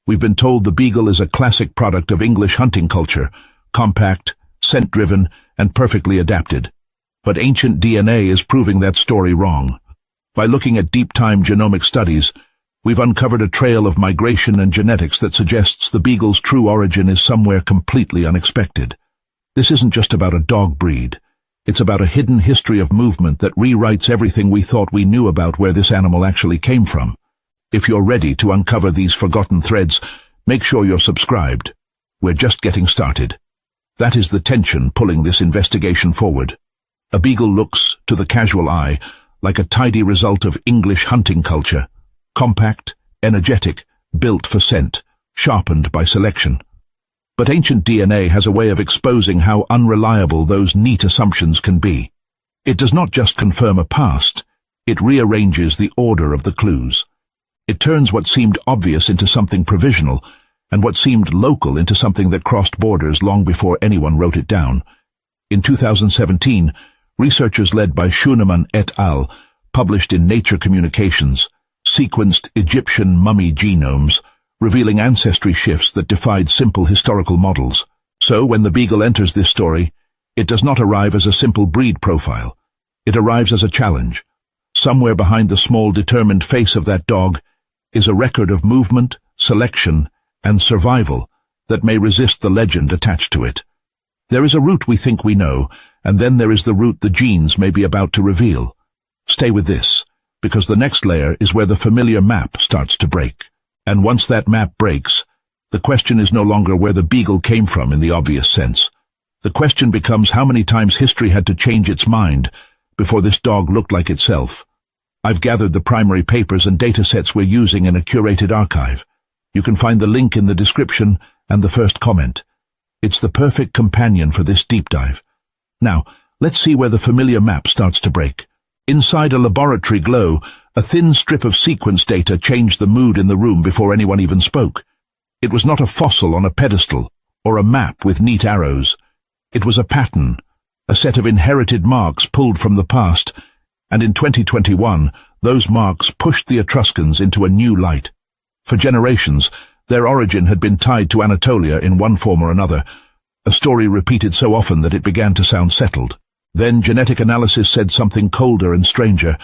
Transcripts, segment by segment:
We've been told the beagle is a classic product of English hunting culture, compact, scent-driven, and perfectly adapted. But ancient DNA is proving that story wrong. By looking at deep-time genomic studies, we've uncovered a trail of migration and genetics that suggests the beagle's true origin is somewhere completely unexpected. This isn't just about a dog breed. It's about a hidden history of movement that rewrites everything we thought we knew about where this animal actually came from. If you're ready to uncover these forgotten threads, make sure you're subscribed. We're just getting started. That is the tension pulling this investigation forward. A beagle looks, to the casual eye, like a tidy result of English hunting culture. Compact, energetic, built for scent, sharpened by selection. But ancient DNA has a way of exposing how unreliable those neat assumptions can be. It does not just confirm a past, it rearranges the order of the clues. It turns what seemed obvious into something provisional, and what seemed local into something that crossed borders long before anyone wrote it down. In 2017, researchers led by Schooneman et al. Published in Nature Communications sequenced Egyptian mummy genomes, revealing ancestry shifts that defied simple historical models. So when the beagle enters this story, it does not arrive as a simple breed profile. It arrives as a challenge. Somewhere behind the small, determined face of that dog is a record of movement, selection, and survival that may resist the legend attached to it. There is a route we think we know, and then there is the route the genes may be about to reveal. Stay with this, because the next layer is where the familiar map starts to break. And once that map breaks, the question is no longer where the beagle came from in the obvious sense. The question becomes how many times history had to change its mind before this dog looked like itself. I've gathered the primary papers and datasets we're using in a curated archive. You can find the link in the description and the first comment. It's the perfect companion for this deep dive. Now, let's see where the familiar map starts to break. Inside a laboratory glow, a thin strip of sequence data changed the mood in the room before anyone even spoke. It was not a fossil on a pedestal, or a map with neat arrows. It was a pattern, a set of inherited marks pulled from the past, and in 2021, those marks pushed the Etruscans into a new light. For generations, their origin had been tied to Anatolia in one form or another, a story repeated so often that it began to sound settled. Then genetic analysis said something colder and stranger.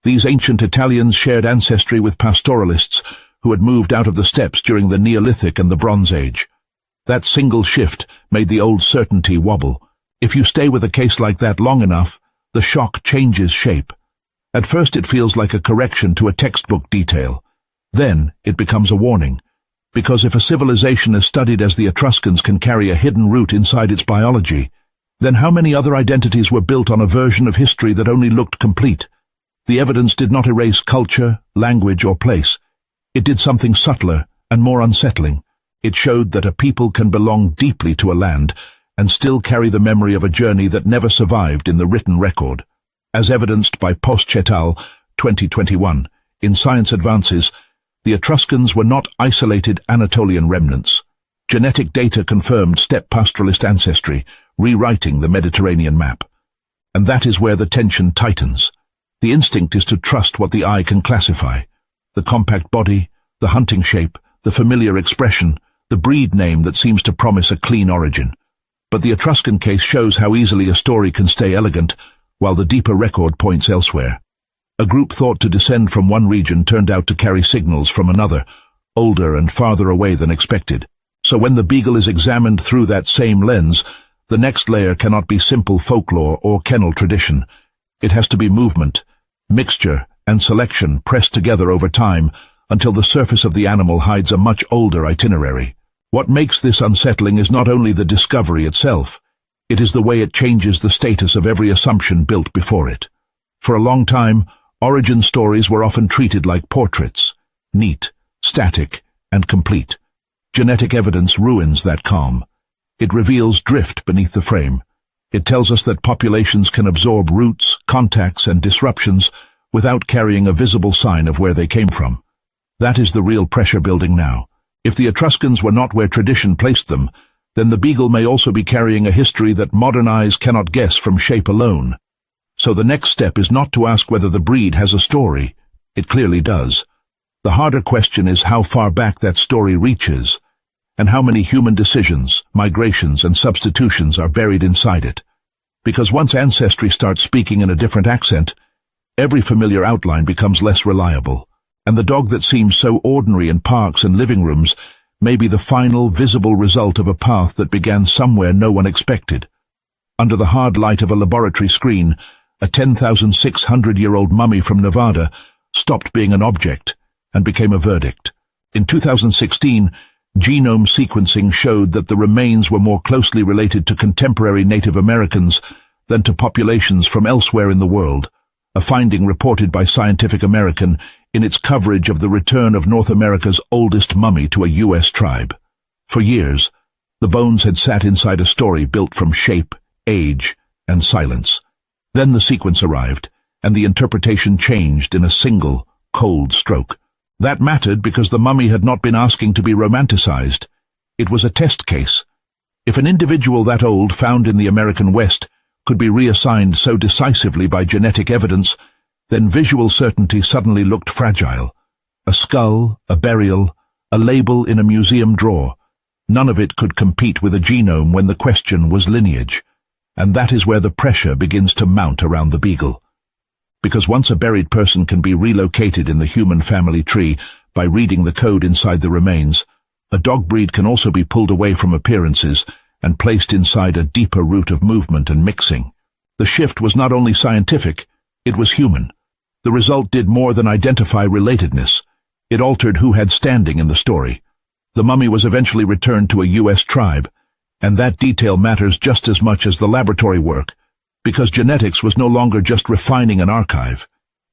These ancient Italians shared ancestry with pastoralists who had moved out of the steppes during the Neolithic and the Bronze Age. That single shift made the old certainty wobble. If you stay with a case like that long enough, the shock changes shape. At first it feels like a correction to a textbook detail. Then it becomes a warning. Because if a civilization as studied as the Etruscans can carry a hidden root inside its biology, then how many other identities were built on a version of history that only looked complete? The evidence did not erase culture, language, or place. It did something subtler and more unsettling. It showed that a people can belong deeply to a land and still carry the memory of a journey that never survived in the written record. As evidenced by Posch et al. 2021, in Science Advances, the Etruscans were not isolated Anatolian remnants. Genetic data confirmed steppe pastoralist ancestry, rewriting the Mediterranean map. And that is where the tension tightens. The instinct is to trust what the eye can classify. The compact body, the hunting shape, the familiar expression, the breed name that seems to promise a clean origin. But the Etruscan case shows how easily a story can stay elegant, while the deeper record points elsewhere. A group thought to descend from one region turned out to carry signals from another, older and farther away than expected. So when the beagle is examined through that same lens, the next layer cannot be simple folklore or kennel tradition. It has to be movement, mixture, and selection pressed together over time until the surface of the animal hides a much older itinerary. What makes this unsettling is not only the discovery itself, it is the way it changes the status of every assumption built before it. For a long time, origin stories were often treated like portraits, neat, static, and complete. Genetic evidence ruins that calm. It reveals drift beneath the frame. It tells us that populations can absorb roots, contacts, and disruptions without carrying a visible sign of where they came from. That is the real pressure building now. If the Etruscans were not where tradition placed them, then the beagle may also be carrying a history that modern eyes cannot guess from shape alone. So the next step is not to ask whether the breed has a story. It clearly does. The harder question is how far back that story reaches, and how many human decisions, migrations, and substitutions are buried inside it. Because once ancestry starts speaking in a different accent, every familiar outline becomes less reliable, and the dog that seems so ordinary in parks and living rooms may be the final, visible result of a path that began somewhere no one expected. Under the hard light of a laboratory screen, a 10,600-year-old mummy from Nevada stopped being an object and became a verdict. In 2016, genome sequencing showed that the remains were more closely related to contemporary Native Americans than to populations from elsewhere in the world, a finding reported by Scientific American in its coverage of the return of North America's oldest mummy to a U.S. tribe. For years, the bones had sat inside a story built from shape, age, and silence. Then the sequence arrived, and the interpretation changed in a single, cold stroke. That mattered because the mummy had not been asking to be romanticized. It was a test case. If an individual that old found in the American West could be reassigned so decisively by genetic evidence, then visual certainty suddenly looked fragile. A skull, a burial, a label in a museum drawer. None of it could compete with a genome when the question was lineage. And that is where the pressure begins to mount around the Beagle. Because once a buried person can be relocated in the human family tree by reading the code inside the remains, a dog breed can also be pulled away from appearances and placed inside a deeper root of movement and mixing. The shift was not only scientific, it was human. The result did more than identify relatedness. It altered who had standing in the story. The mummy was eventually returned to a U.S. tribe, and that detail matters just as much as the laboratory work, because genetics was no longer just refining an archive.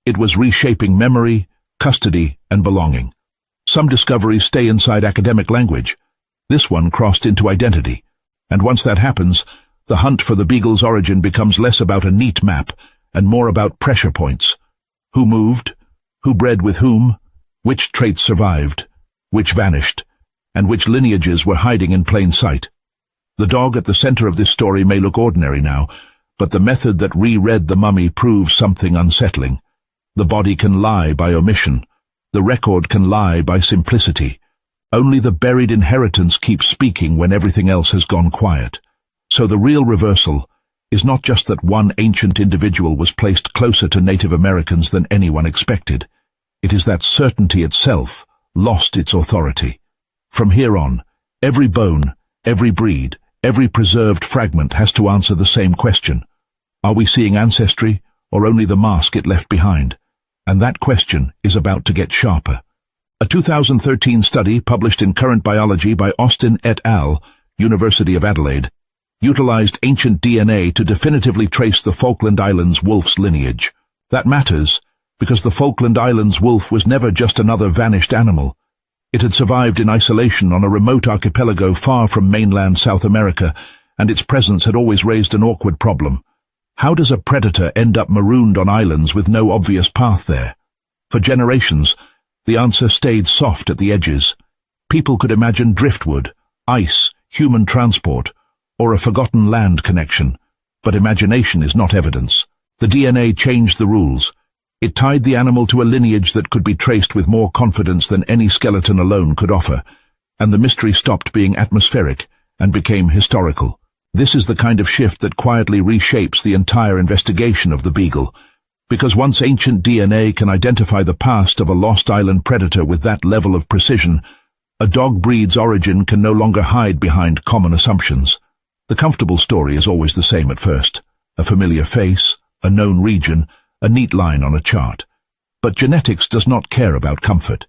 It was reshaping memory, custody, and belonging. Some discoveries stay inside academic language. This one crossed into identity. And once that happens, the hunt for the Beagle's origin becomes less about a neat map and more about pressure points. Who moved? Who bred with whom? Which traits survived? Which vanished? And which lineages were hiding in plain sight? The dog at the center of this story may look ordinary now, but the method that reread the mummy proves something unsettling. The body can lie by omission. The record can lie by simplicity. Only the buried inheritance keeps speaking when everything else has gone quiet. So the real reversal is not just that one ancient individual was placed closer to Native Americans than anyone expected. It is that certainty itself lost its authority. From here on, every bone, every breed, every preserved fragment has to answer the same question. Are we seeing ancestry, or only the mask it left behind? And that question is about to get sharper. A 2013 study published in Current Biology by Austin et al., University of Adelaide, utilized ancient DNA to definitively trace the Falkland Islands wolf's lineage. That matters, because the Falkland Islands wolf was never just another vanished animal. It had survived in isolation on a remote archipelago far from mainland South America, and its presence had always raised an awkward problem. How does a predator end up marooned on islands with no obvious path there? For generations, the answer stayed soft at the edges. People could imagine driftwood, ice, human transport, or a forgotten land connection, but imagination is not evidence. The DNA changed the rules. It tied the animal to a lineage that could be traced with more confidence than any skeleton alone could offer, and the mystery stopped being atmospheric and became historical. This is the kind of shift that quietly reshapes the entire investigation of the Beagle, because once ancient DNA can identify the past of a lost island predator with that level of precision, a dog breed's origin can no longer hide behind common assumptions. The comfortable story is always the same at first: a familiar face, a known region, a neat line on a chart. But genetics does not care about comfort.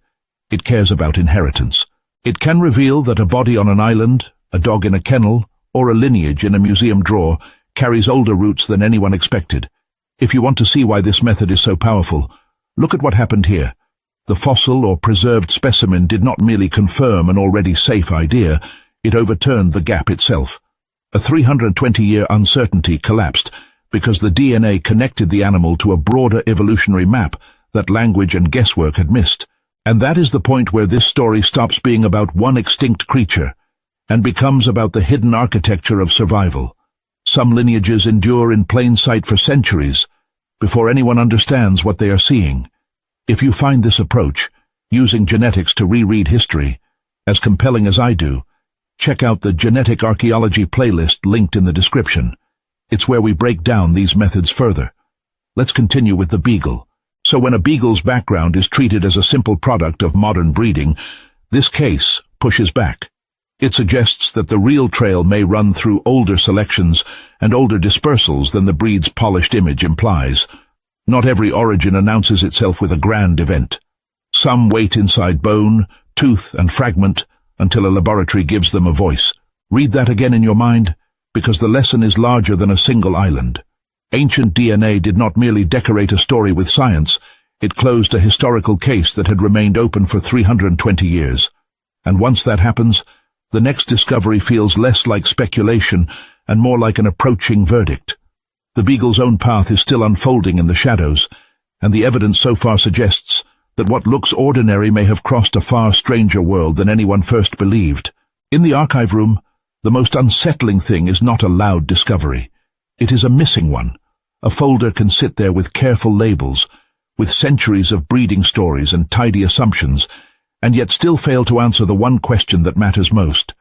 It cares about inheritance. It can reveal that a body on an island, a dog in a kennel, or a lineage in a museum drawer carries older roots than anyone expected. If you want to see why this method is so powerful, look at what happened here. The fossil or preserved specimen did not merely confirm an already safe idea, it overturned the gap itself. A 320-year uncertainty collapsed because the DNA connected the animal to a broader evolutionary map that language and guesswork had missed. And that is the point where this story stops being about one extinct creature and becomes about the hidden architecture of survival. Some lineages endure in plain sight for centuries before anyone understands what they are seeing. If you find this approach, using genetics to reread history, as compelling as I do, check out the Genetic Archaeology playlist linked in the description. It's where we break down these methods further. Let's continue with the beagle. So when a beagle's background is treated as a simple product of modern breeding, this case pushes back. It suggests that the real trail may run through older selections and older dispersals than the breed's polished image implies. Not every origin announces itself with a grand event. Some wait inside bone, tooth, and fragment until a laboratory gives them a voice. Read that again in your mind, because the lesson is larger than a single island. Ancient DNA did not merely decorate a story with science, it closed a historical case that had remained open for 320 years. And once that happens, the next discovery feels less like speculation and more like an approaching verdict. The beagle's own path is still unfolding in the shadows, and the evidence so far suggests that what looks ordinary may have crossed a far stranger world than anyone first believed. In the archive room, the most unsettling thing is not a loud discovery. It is a missing one. A folder can sit there with careful labels, with centuries of breeding stories and tidy assumptions, and yet still fail to answer the one question that matters most.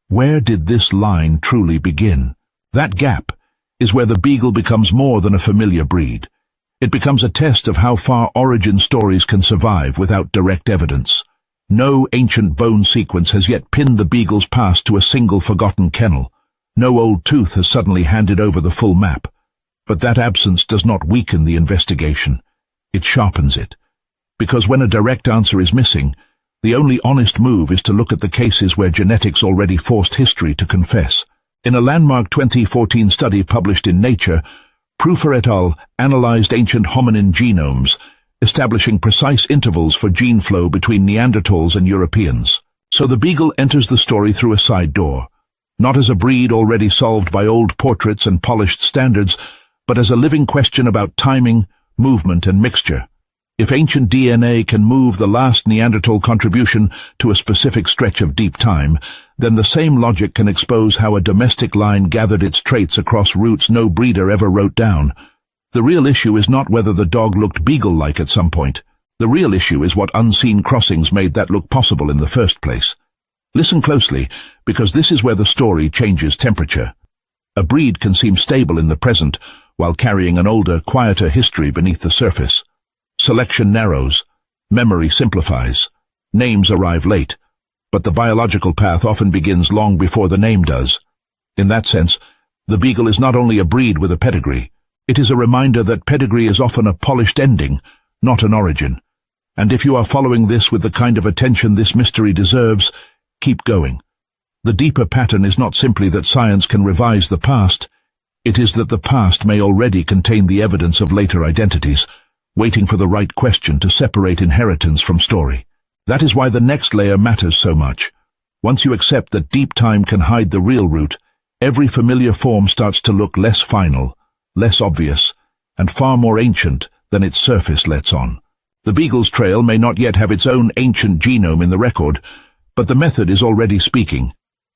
Where did this line truly begin? That gap is where the beagle becomes more than a familiar breed. It becomes a test of how far origin stories can survive without direct evidence. No ancient bone sequence has yet pinned the beagle's past to a single forgotten kennel. No old tooth has suddenly handed over the full map. But that absence does not weaken the investigation. It sharpens it. Because when a direct answer is missing, the only honest move is to look at the cases where genetics already forced history to confess. In a landmark 2014 study published in Nature, Prüfer et al. Analyzed ancient hominin genomes, establishing precise intervals for gene flow between Neanderthals and Europeans. So the beagle enters the story through a side door, not as a breed already solved by old portraits and polished standards, but as a living question about timing, movement, and mixture. If ancient DNA can move the last Neanderthal contribution to a specific stretch of deep time, then the same logic can expose how a domestic line gathered its traits across routes no breeder ever wrote down. The real issue is not whether the dog looked beagle-like at some point. The real issue is what unseen crossings made that look possible in the first place. Listen closely, because this is where the story changes temperature. A breed can seem stable in the present, while carrying an older, quieter history beneath the surface. Selection narrows, memory simplifies, names arrive late, but the biological path often begins long before the name does. In that sense, the beagle is not only a breed with a pedigree, it is a reminder that pedigree is often a polished ending, not an origin. And if you are following this with the kind of attention this mystery deserves, keep going. The deeper pattern is not simply that science can revise the past, it is that the past may already contain the evidence of later identities, waiting for the right question to separate inheritance from story. That is why the next layer matters so much. Once you accept that deep time can hide the real root, every familiar form starts to look less final, less obvious, and far more ancient than its surface lets on. The beagle's trail may not yet have its own ancient genome in the record, but the method is already speaking.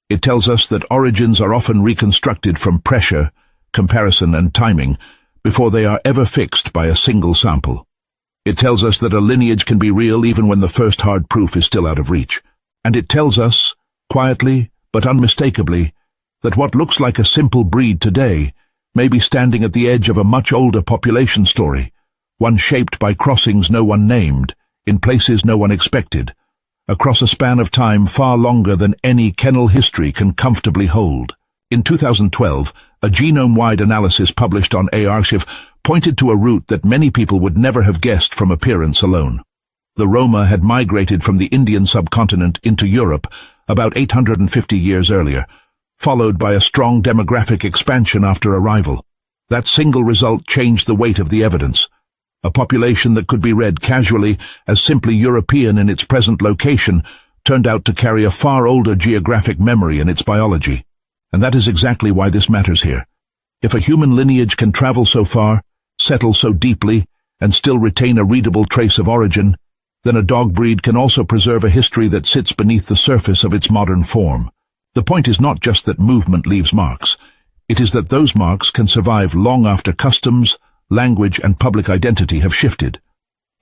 It tells us that origins are often reconstructed from pressure, comparison, and timing before they are ever fixed by a single sample. It tells us that a lineage can be real even when the first hard proof is still out of reach. And it tells us, quietly but unmistakably, that what looks like a simple breed today may be standing at the edge of a much older population story, one shaped by crossings no one named, in places no one expected, across a span of time far longer than any kennel history can comfortably hold. In 2012, a genome-wide analysis published on arXiv pointed to a route that many people would never have guessed from appearance alone. The Roma had migrated from the Indian subcontinent into Europe about 850 years earlier, followed by a strong demographic expansion after arrival. That single result changed the weight of the evidence. A population that could be read casually as simply European in its present location turned out to carry a far older geographic memory in its biology. And that is exactly why this matters here. If a human lineage can travel so far, settle so deeply, and still retain a readable trace of origin, then a dog breed can also preserve a history that sits beneath the surface of its modern form. The point is not just that movement leaves marks. It is that those marks can survive long after customs, language, and public identity have shifted.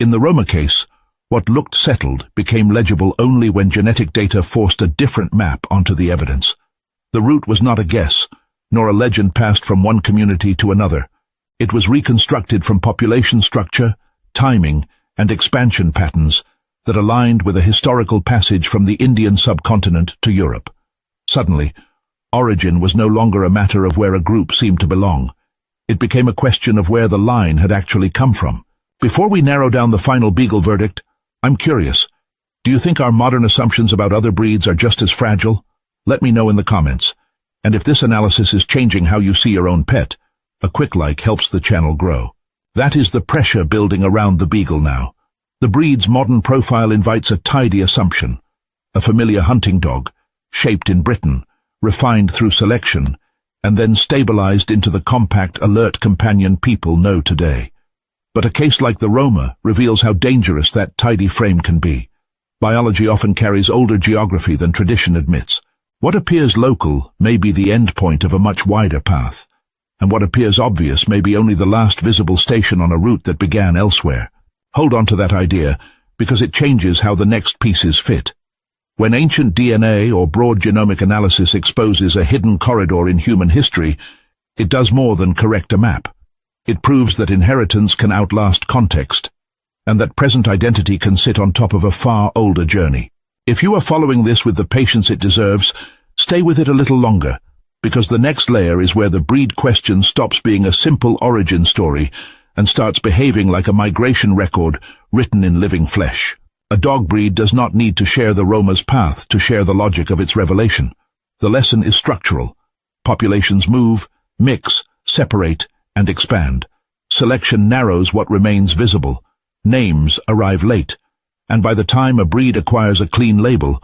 In the Roma case, What looked settled became legible only when genetic data forced a different map onto the evidence. The route was not a guess, nor a legend passed from one community to another. It was reconstructed from population structure, timing, and expansion patterns that aligned with a historical passage from the Indian subcontinent to Europe. Suddenly, origin was no longer a matter of where a group seemed to belong. It became a question of where the line had actually come from. Before we narrow down the final Beagle verdict, I'm curious. Do you think our modern assumptions about other breeds are just as fragile? Let me know in the comments. And if this analysis is changing how you see your own pet, a quick like helps the channel grow. That is the pressure building around the Beagle now. The breed's modern profile invites a tidy assumption. A familiar hunting dog, shaped in Britain, refined through selection, and then stabilized into the compact, alert companion people know today. But a case like the Roma reveals how dangerous that tidy frame can be. Biology often carries older geography than tradition admits. What appears local may be the end point of a much wider path, and what appears obvious may be only the last visible station on a route that began elsewhere. Hold on to that idea, because it changes how the next pieces fit. When ancient DNA or broad genomic analysis exposes a hidden corridor in human history, it does more than correct a map. It proves that inheritance can outlast context, and that present identity can sit on top of a far older journey. If you are following this with the patience it deserves, stay with it a little longer, because the next layer is where the breed question stops being a simple origin story and starts behaving like a migration record written in living flesh. A dog breed does not need to share the Roma's path to share the logic of its revelation. The lesson is structural. Populations move, mix, separate, and expand. Selection narrows what remains visible. Names arrive late, and by the time a breed acquires a clean label,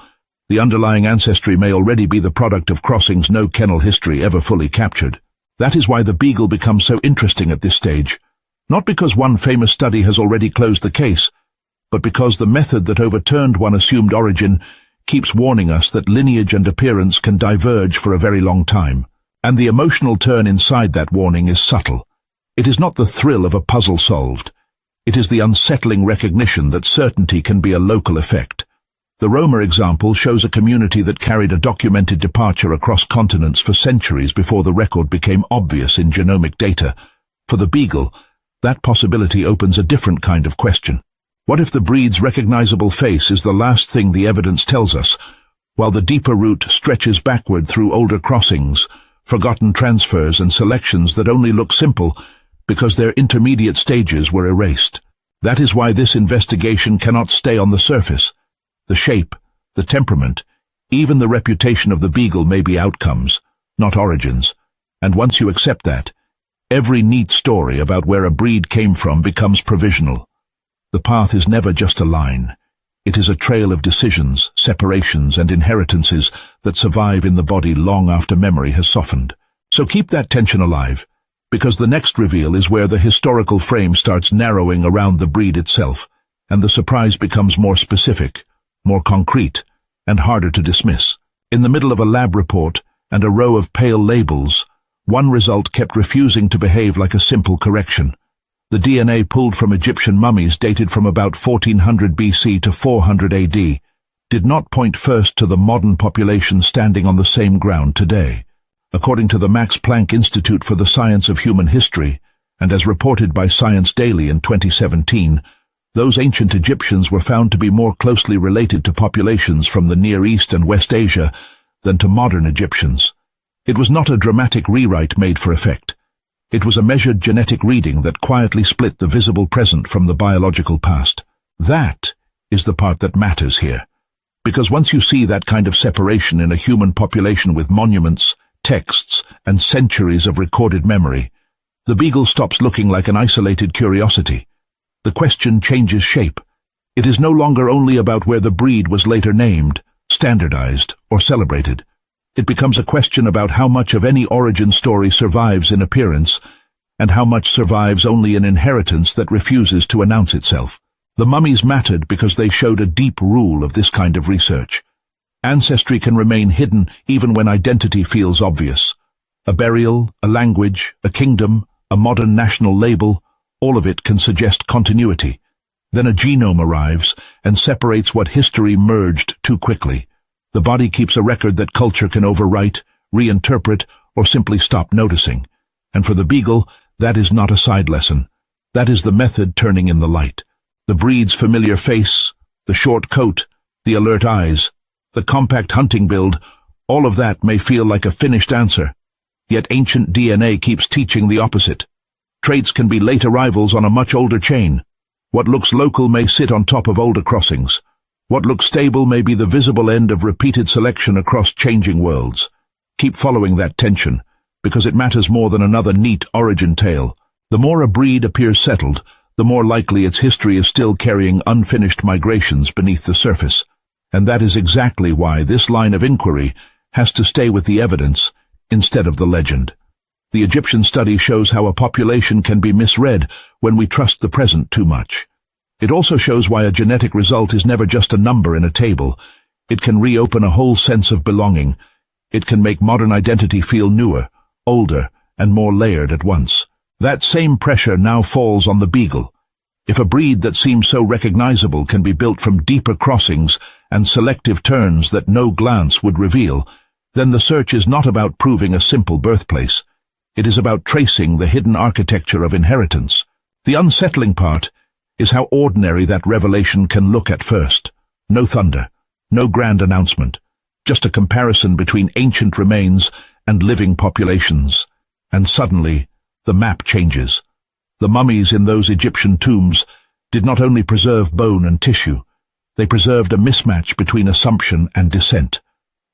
the underlying ancestry may already be the product of crossings no kennel history ever fully captured. That is why the Beagle becomes so interesting at this stage. Not because one famous study has already closed the case, but because the method that overturned one assumed origin keeps warning us that lineage and appearance can diverge for a very long time. And the emotional turn inside that warning is subtle. It is not the thrill of a puzzle solved. It is the unsettling recognition that certainty can be a local effect. The Roma example shows a community that carried a documented departure across continents for centuries before the record became obvious in genomic data. For the Beagle, that possibility opens a different kind of question. What if the breed's recognizable face is the last thing the evidence tells us, while the deeper route stretches backward through older crossings, forgotten transfers and selections that only look simple because their intermediate stages were erased? That is why this investigation cannot stay on the surface. The shape, the temperament, even the reputation of the Beagle may be outcomes, not origins. And once you accept that, every neat story about where a breed came from becomes provisional. The path is never just a line. It is a trail of decisions, separations, and inheritances that survive in the body long after memory has softened. So keep that tension alive, because the next reveal is where the historical frame starts narrowing around the breed itself, and the surprise becomes more specific, more concrete, and harder to dismiss. In the middle of a lab report and a row of pale labels, one result kept refusing to behave like a simple correction. The DNA pulled from Egyptian mummies dated from about 1400 BC to 400 AD did not point first to the modern population standing on the same ground today. According to the Max Planck Institute for the Science of Human History, and as reported by Science Daily in 2017, those ancient Egyptians were found to be more closely related to populations from the Near East and West Asia than to modern Egyptians. It was not a dramatic rewrite made for effect. It was a measured genetic reading that quietly split the visible present from the biological past. That is the part that matters here. Because once you see that kind of separation in a human population with monuments, texts, and centuries of recorded memory, the Beagle stops looking like an isolated curiosity. The question changes shape. It is no longer only about where the breed was later named, standardized, or celebrated. It becomes a question about how much of any origin story survives in appearance, and how much survives only in inheritance that refuses to announce itself. The mummies mattered because they showed a deep rule of this kind of research. Ancestry can remain hidden even when identity feels obvious. A burial, a language, a kingdom, a modern national label, all of it can suggest continuity. Then a genome arrives and separates what history merged too quickly. The body keeps a record that culture can overwrite, reinterpret, or simply stop noticing. And for the Beagle, that is not a side lesson. That is the method turning in the light. The breed's familiar face, the short coat, the alert eyes, the compact hunting build, all of that may feel like a finished answer. Yet ancient DNA keeps teaching the opposite. Traits can be late arrivals on a much older chain. What looks local may sit on top of older crossings. What looks stable may be the visible end of repeated selection across changing worlds. Keep following that tension, because it matters more than another neat origin tale. The more a breed appears settled, the more likely its history is still carrying unfinished migrations beneath the surface. And that is exactly why this line of inquiry has to stay with the evidence instead of the legend. The Egyptian study shows how a population can be misread when we trust the present too much. It also shows why a genetic result is never just a number in a table. It can reopen a whole sense of belonging. It can make modern identity feel newer, older, and more layered at once. That same pressure now falls on the Beagle. If a breed that seems so recognizable can be built from deeper crossings and selective turns that no glance would reveal, then the search is not about proving a simple birthplace. It is about tracing the hidden architecture of inheritance. The unsettling part is how ordinary that revelation can look at first. No thunder, no grand announcement, just a comparison between ancient remains and living populations. And suddenly, the map changes. The mummies in those Egyptian tombs did not only preserve bone and tissue, they preserved a mismatch between assumption and dissent.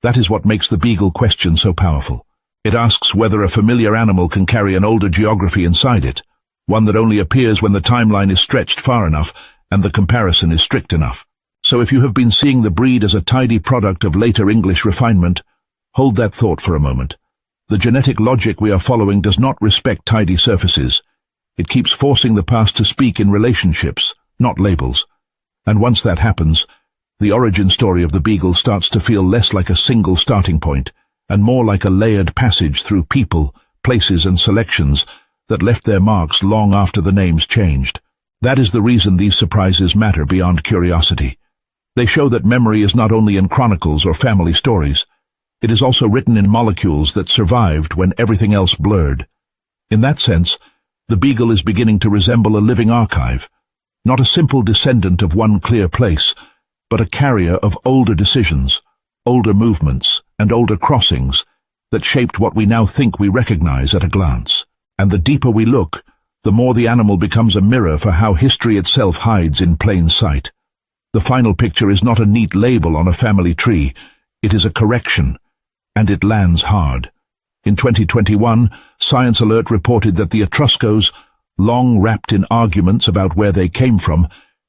That is what makes the Beagle question so powerful. It asks whether a familiar animal can carry an older geography inside it, one that only appears when the timeline is stretched far enough and the comparison is strict enough. So if you have been seeing the breed as a tidy product of later English refinement, hold that thought for a moment. The genetic logic we are following does not respect tidy surfaces. It keeps forcing the past to speak in relationships, not labels. And once that happens, the origin story of the Beagle starts to feel less like a single starting point, and more like a layered passage through people, places and selections that left their marks long after the names changed. That is the reason these surprises matter beyond curiosity. They show that memory is not only in chronicles or family stories, it is also written in molecules that survived when everything else blurred. In that sense, the Beagle is beginning to resemble a living archive, not a simple descendant of one clear place, but a carrier of older decisions, older movements, and older crossings that shaped what we now think we recognize at a glance. And the deeper we look, the more the animal becomes a mirror for how history itself hides in plain sight. The final picture is not a neat label on a family tree, it is a correction, and it lands hard. In 2021, Science Alert reported that the Etruscos, long wrapped in arguments about where they came from,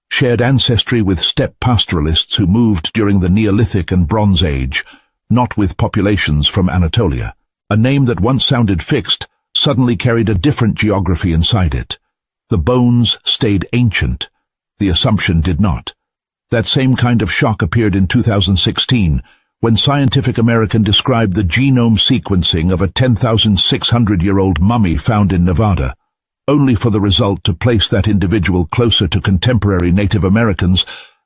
shared ancestry with steppe pastoralists who moved during the Neolithic and Bronze Age, not with populations from Anatolia. A name that once sounded fixed suddenly carried a different geography inside it. The bones stayed ancient. The assumption did not. That same kind of shock appeared in 2016, when Scientific American described the genome sequencing of a 10,600-year-old mummy found in Nevada, only for the result to place that individual closer to contemporary Native Americans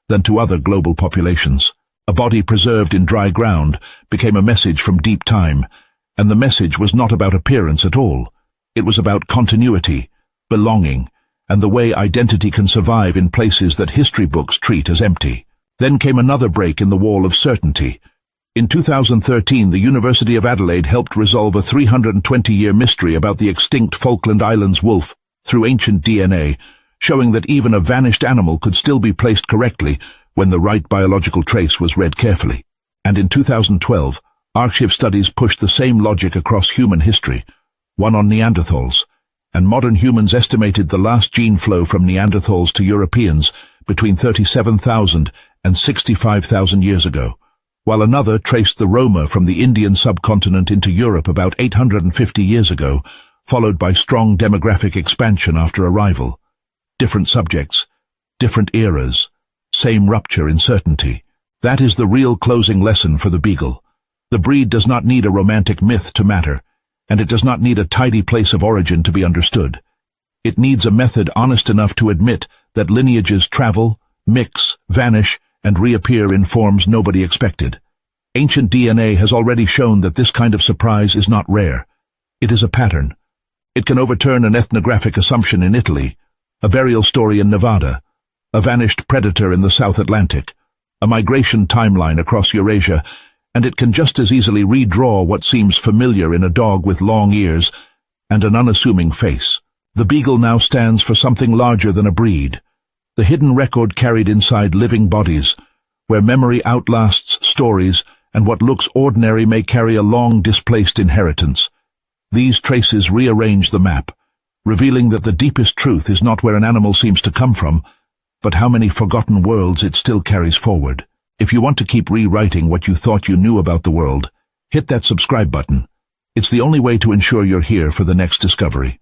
than to other global populations. A body preserved in dry ground became a message from deep time, and the message was not about appearance at all. It was about continuity, belonging, and the way identity can survive in places that history books treat as empty. Then came another break in the wall of certainty. In 2013, the University of Adelaide helped resolve a 320-year mystery about the extinct Falkland Islands wolf through ancient DNA, showing that even a vanished animal could still be placed correctly when the right biological trace was read carefully. And in 2012, archive studies pushed the same logic across human history, one on Neanderthals, and modern humans estimated the last gene flow from Neanderthals to Europeans between 37,000 and 65,000 years ago, while another traced the Roma from the Indian subcontinent into Europe about 850 years ago, followed by strong demographic expansion after arrival. Different subjects, different eras, same rupture in certainty. That is the real closing lesson for the Beagle. The breed does not need a romantic myth to matter, and it does not need a tidy place of origin to be understood. It needs a method honest enough to admit that lineages travel, mix, vanish, and reappear in forms nobody expected. Ancient DNA has already shown that this kind of surprise is not rare. It is a pattern. It can overturn an ethnographic assumption in Italy, a burial story in Nevada, a vanished predator in the South Atlantic, a migration timeline across Eurasia, and it can just as easily redraw what seems familiar in a dog with long ears and an unassuming face. The Beagle now stands for something larger than a breed, the hidden record carried inside living bodies, where memory outlasts stories and what looks ordinary may carry a long-displaced inheritance. These traces rearrange the map, revealing that the deepest truth is not where an animal seems to come from, but how many forgotten worlds it still carries forward. If you want to keep rewriting what you thought you knew about the world, hit that subscribe button. It's the only way to ensure you're here for the next discovery.